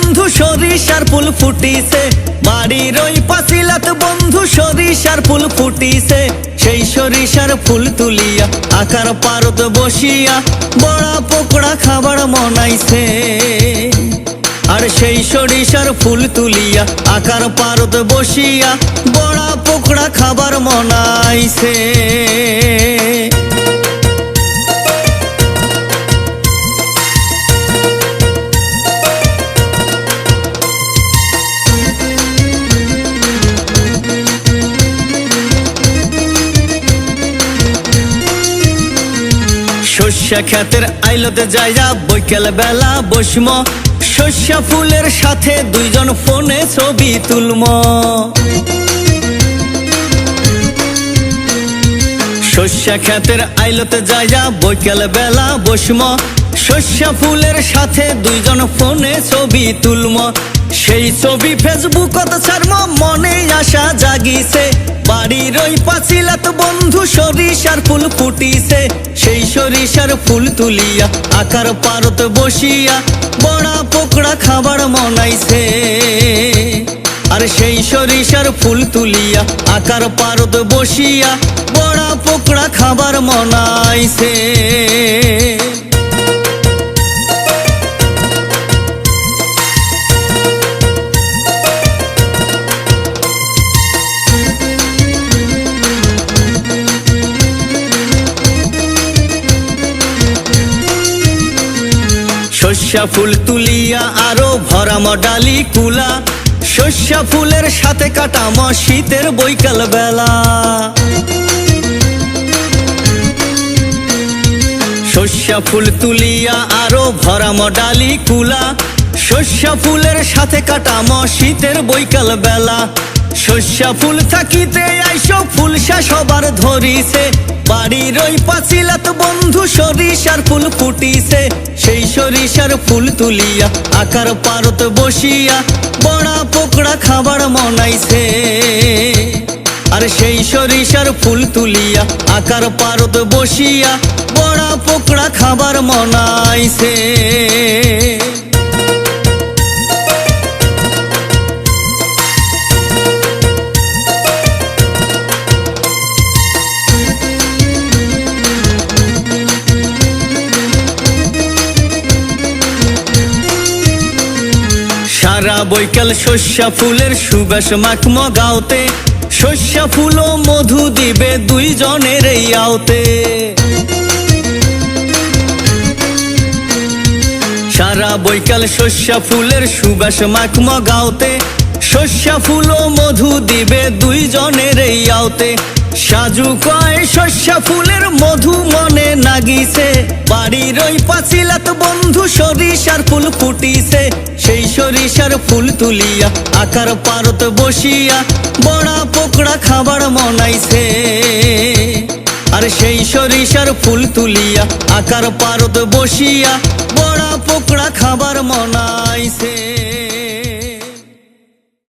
বন্ধু সরিষার ফুল ফুটিছে, বাড়ির ওই পাঁচিলাত বন্ধু সরিষার ফুল ফুটিছে। সেই সরিষার ফুল তুলিয়া আকার পারত বসিয়া বড়া পকোড়া খাবার মনাইছে। আর সেই সরিষার ফুল তুলিয়া আকার পারত বসিয়া বড়া পকোড়া খাবার মনাইছে। শস্যা ক্ষেতের আইলতে যাইয়া বৈকাল বেলা বসম, শস্যা ফুলের সাথে দুইজন ফোনে ছবি তুলম। শস্যা ক্ষেতের আইলতে যাইয়া বৈকাল বেলা বসম, শস্যা ফুলের সাথে দুইজন ফোনে ছবি তুলম। সেই ছবি ফেসবুকত ছাড়ম, মনে আশা জাগিছে। বাড়ির ওই পাঁচিলাত বন্ধু সরিষার ফুল ফুটিছে। সেই সরিষার ফুল তুলিয়া আকার পারত বসিয়া বড়া পকোড়া খাবার মনাইছে। আর সেই সরিষার ফুল তুলিয়া আকার পারত বসিয়া বড়া পকোড়া খাবার মনাইছে। শস্যা ফুল তুলিয়া আরো ভরাম ডালি কুলা, শস্যা ফুলের সাথে কাটাম শীতের বৈকাল বেলা। শস্যা ফুল তুলিয়া আরো ভরাম ডালি কুলা, শস্যা ফুলের সাথে কাটাম শীতের বৈকাল বেলা। শস্যা ফুল থাকিতে আইসো ফুলসা সবার ধরিছে, বাড়ির ওই পাঁচিলাত বন্ধু সরিষার ফুল ফুটিছে। সেই সরিষার ফুল তুলিয়া আকার পারত বসিয়া বড়া পকোড়া খাবার মনাইছে। আর সেই সরিষার ফুল তুলিয়া আকার পারত বসিয়া বড়া পকোড়া খাবার মনাইছে। সারা বৈকাল শস্যা ফুলের সুবাস মাখম গাওতে, শস্যা ফুল ও মধু দিবে দুইজনের এই আওতে। সারা বৈকাল শস্যা ফুলের সুবাস মাখম গাওতে, শস্যা ফুল ও মধু দিবে দুইজনের এই আওতে। সাজু কয় শস্যা ফুলের মধু মনে নাগিছে, বাড়ির ওই পাঁচিলাত বন্ধু সরিষার ফুল ফুটিছে। সেই সরিষার ফুল তুলিয়া আকার পারত বসিয়া বড়া পকোড়া খাবার মনাইছে। আর সেই সরিষার ফুল তুলিয়া আকার পারত বসিয়া বড়া পকোড়া খাবার মনাইছে।